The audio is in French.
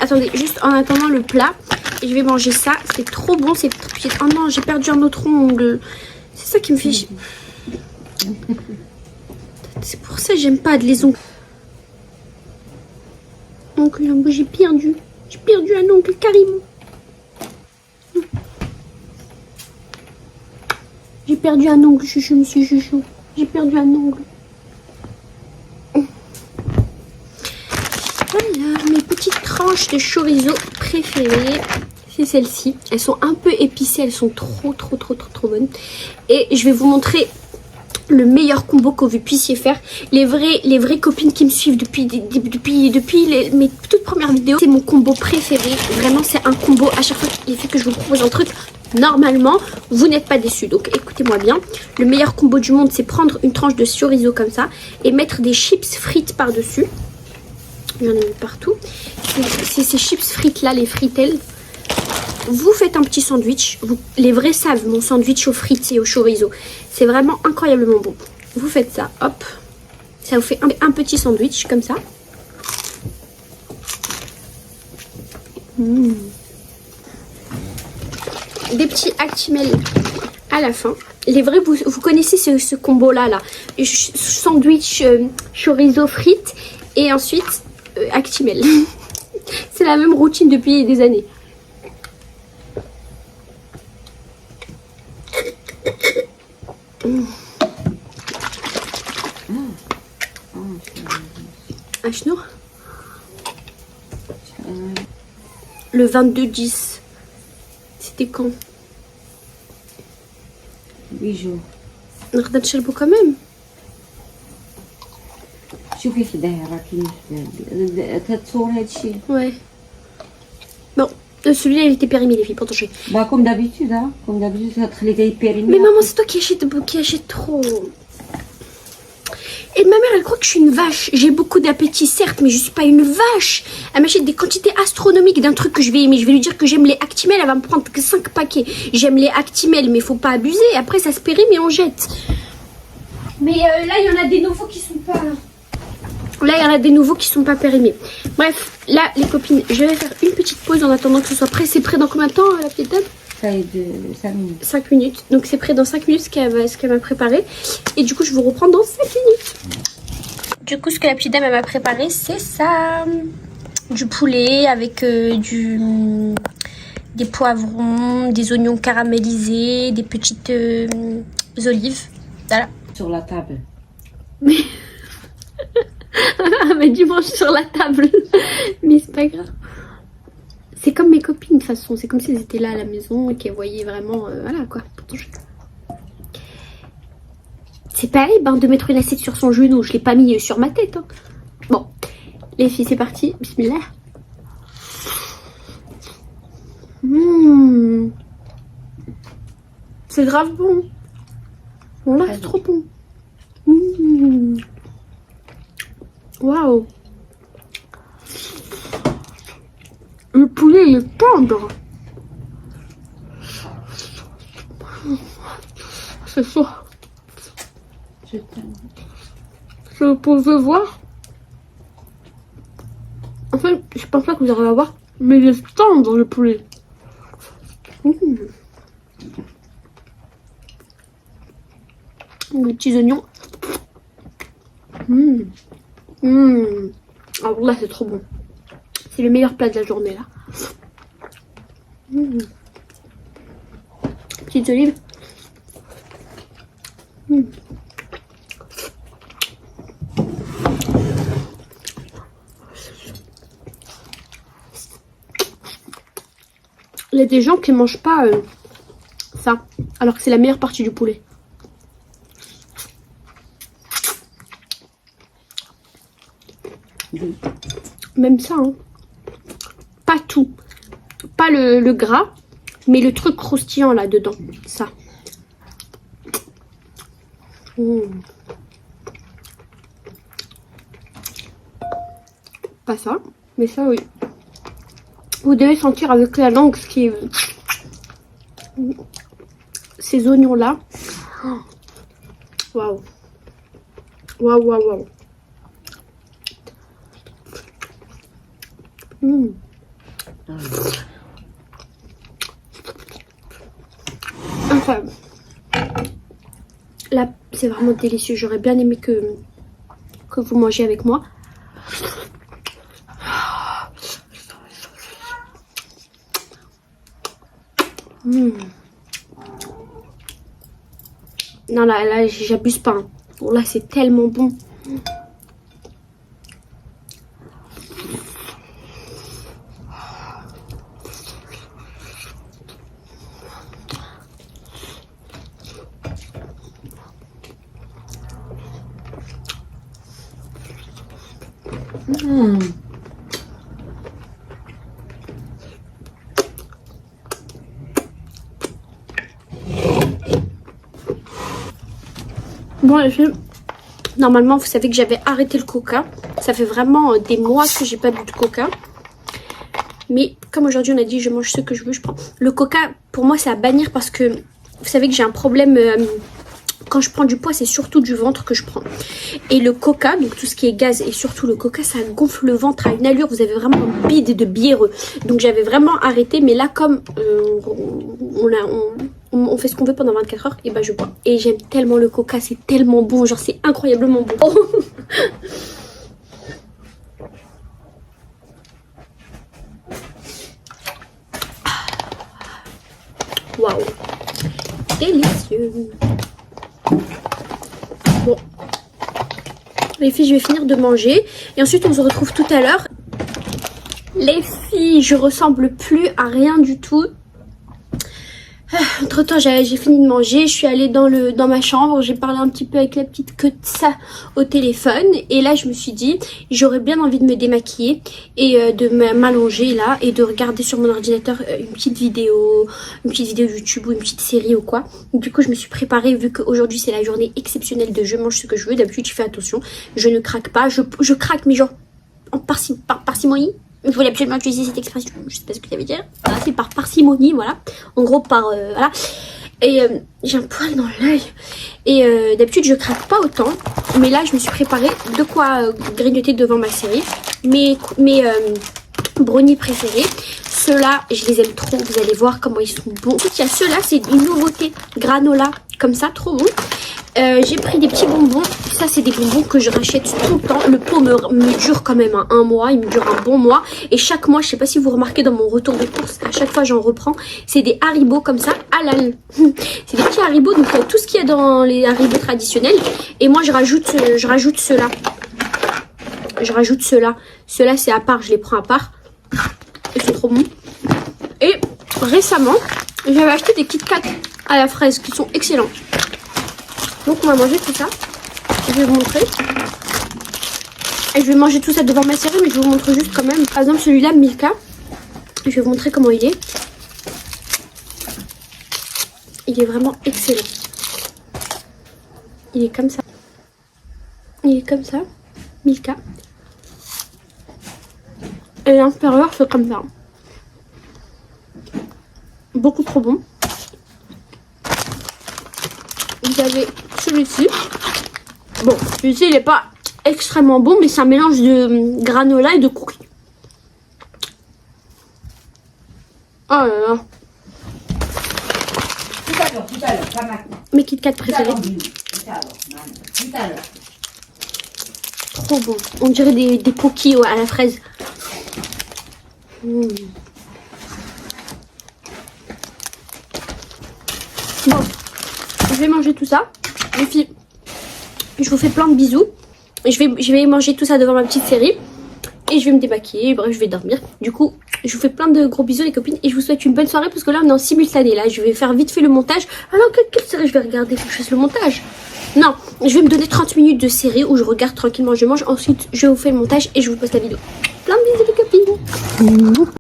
attendez, juste en attendant le plat, je vais manger ça. C'est trop bon. Oh non, j'ai perdu un autre ongle. C'est ça qui me fait chier. C'est pour ça que j'aime pas les ongles. Donc j'ai perdu. J'ai perdu un ongle carrément. J'ai perdu un ongle, chouchou, monsieur chouchou. J'ai perdu un ongle. Voilà, mes petites tranches de chorizo préférées. C'est celles-ci. Elles sont un peu épicées, elles sont trop bonnes. Et je vais vous montrer le meilleur combo que vous puissiez faire. Les vraies copines qui me suivent depuis mes toutes premières vidéos, c'est mon combo préféré. Vraiment, c'est un combo à chaque fois qu'il fait que je vous propose un truc. Normalement, vous n'êtes pas déçus. Donc, écoutez-moi bien. Le meilleur combo du monde, c'est prendre une tranche de chorizo comme ça et mettre des chips frites par-dessus. J'en ai mis partout. C'est ces chips frites là, les frittelles. Vous faites un petit sandwich. Les vrais savent mon sandwich aux frites et au chorizo. C'est vraiment incroyablement bon. Vous faites ça, hop. Ça vous fait un petit sandwich comme ça. Des petits actimels à la fin. Les vrais, vous connaissez ce combo là. Sandwich chorizo frites et ensuite actimel. C'est la même routine depuis des années. Un schnour. Le 22-10. C'était quand? 8 jours. نقدر نشربه quand même. شوفي في دايره كي تصور هادشي. Ouais. Bon, celui-là il était périmé les filles pour toucher. Bah comme d'habitude hein, comme d'habitude ça te les périmé. Mais maman, c'est toi qui achète trop. Et ma mère, elle croit que je suis une vache. J'ai beaucoup d'appétit, certes, mais je suis pas une vache. Elle m'achète des quantités astronomiques d'un truc que je vais aimer. Je vais lui dire que j'aime les Actimel, elle va me prendre que 5 paquets. J'aime les Actimel, mais faut pas abuser. Après, ça se périme et on jette. Mais là, il y en a des nouveaux qui sont pas... Là, il y en a des nouveaux qui sont pas périmés. Bref, là, les copines, je vais faire une petite pause en attendant que ce soit prêt. C'est prêt dans combien de temps, la petite table? Ça est de 5 minutes. 5 minutes. Donc, c'est prêt dans 5 minutes ce qu'elle m'a préparé. Et du coup, je vous reprends dans 5 minutes. Du coup, ce que la petite dame m'a préparé, c'est ça. Du poulet avec des poivrons, des oignons caramélisés, des petites olives. Voilà. Sur la table. Mais... mais du mange sur la table. Mais c'est pas grave. C'est comme mes copines de toute façon. C'est comme si elles étaient là à la maison et qu'elles voyaient vraiment... voilà quoi. C'est pareil de mettre une assiette sur son genou. Je l'ai pas mis sur ma tête. Hein. Bon. Les filles, c'est parti. Bismillah. C'est grave bon. Bon là, c'est trop bon. Waouh. Le poulet, il est tendre. C'est chaud. Je t'aime. Je peux voir. En fait, je pense pas que vous arrivez à voir. Mais il est tendre, le poulet. Les petits oignons. Ah bon, là, c'est trop bon. C'est le meilleur plat de la journée, là. Petites olives. Il y a des gens qui mangent pas ça, alors que c'est la meilleure partie du poulet. Même ça, hein. Pas tout. Pas le gras, mais le truc croustillant là dedans. Ça. Pas ça, mais ça oui. Vous devez sentir avec la langue ce qui est... Ces oignons là. Waouh. Waouh, waouh, waouh. Incroyable. Là, c'est vraiment délicieux. J'aurais bien aimé que vous mangez avec moi. Non, là j'abuse pas. Hein. Bon, là, c'est tellement bon. Bon les filles, normalement vous savez que j'avais arrêté le coca. Ça fait vraiment des mois que j'ai pas bu de coca. Mais comme aujourd'hui on a dit je mange ce que je veux, je prends. Le coca pour moi c'est à bannir parce que vous savez que j'ai un problème. Quand je prends du poids, c'est surtout du ventre que je prends. Et le coca, donc tout ce qui est gaz et surtout le coca, ça gonfle le ventre à une allure. Vous avez vraiment un bide de biéreux. Donc j'avais vraiment arrêté. Mais là, comme on fait ce qu'on veut pendant 24 heures, et ben je bois. Et j'aime tellement le coca, c'est tellement bon. Genre c'est incroyablement bon. Oh. Waouh. Délicieux. Bon, les filles, je vais finir de manger et ensuite on se retrouve tout à l'heure. Les filles, je ressemble plus à rien du tout. Entre temps, j'ai fini de manger, je suis allée dans ma chambre, j'ai parlé un petit peu avec la petite queue de ça au téléphone et là je me suis dit j'aurais bien envie de me démaquiller et de m'allonger là et de regarder sur mon ordinateur une petite vidéo YouTube ou une petite série ou quoi. Du coup je me suis préparée vu qu'aujourd'hui c'est la journée exceptionnelle de je mange ce que je veux. D'habitude je fais attention, je ne craque pas, je craque mais genre par parcimonie. Il faut absolument utiliser cette expression, je sais pas ce que ça veut dire. Voilà, c'est par parcimonie, voilà. En gros, voilà. Et j'ai un poil dans l'œil. Et d'habitude, je craque pas autant. Mais là, je me suis préparée de quoi grignoter devant ma série. Mes brownies préférés. Ceux-là, je les aime trop. Vous allez voir comment ils sont bons. Ensuite, il y a ceux-là, c'est une nouveauté. Granola, comme ça, trop bon. J'ai pris des petits bonbons. Ça, c'est des bonbons que je rachète tout le temps. Le pot me dure quand même un mois. Il me dure un bon mois. Et chaque mois, je sais pas si vous remarquez dans mon retour de course, à chaque fois, j'en reprends. C'est des Haribo comme ça, halal. C'est des petits Haribo. Donc, il y a tout ce qu'il y a dans les Haribo traditionnels. Et moi, je rajoute ceux-là. Je rajoute ceux-là. Ceux-là, c'est à part. Je les prends à part. Ils sont trop bons. Et récemment, j'avais acheté des Kit Kat à la fraise qui sont excellents. Donc on va manger tout ça. Je vais vous montrer. Et je vais manger tout ça devant ma série, mais je vous montre juste quand même. Par exemple celui-là, Milka. Je vais vous montrer comment il est. Il est vraiment excellent. Il est comme ça. Il est comme ça. Milka. Et l'intérieur c'est comme ça. Beaucoup trop bon. Vous avez celui-ci. Bon, celui-ci il n'est pas extrêmement bon, mais c'est un mélange de granola et de cookies. Oh là là. Tout à l'heure, pas maintenant. Mes Kit Kat préférés. Tout à l'heure. Trop bon. On dirait des cookies à la fraise. Bon, je vais manger tout ça. Les filles, je vous fais plein de bisous. Je vais manger tout ça devant ma petite série. Et je vais me démaquiller. Bref, je vais dormir. Du coup, je vous fais plein de gros bisous les copines. Et je vous souhaite une bonne soirée parce que là, on est en simultané. Là, je vais faire vite fait le montage. Alors, quelle série je vais regarder? Faut que je fasse le montage. Non, je vais me donner 30 minutes de série où je regarde tranquillement, je mange. Ensuite, je vous fais le montage et je vous poste la vidéo. Plein de bisous les copines.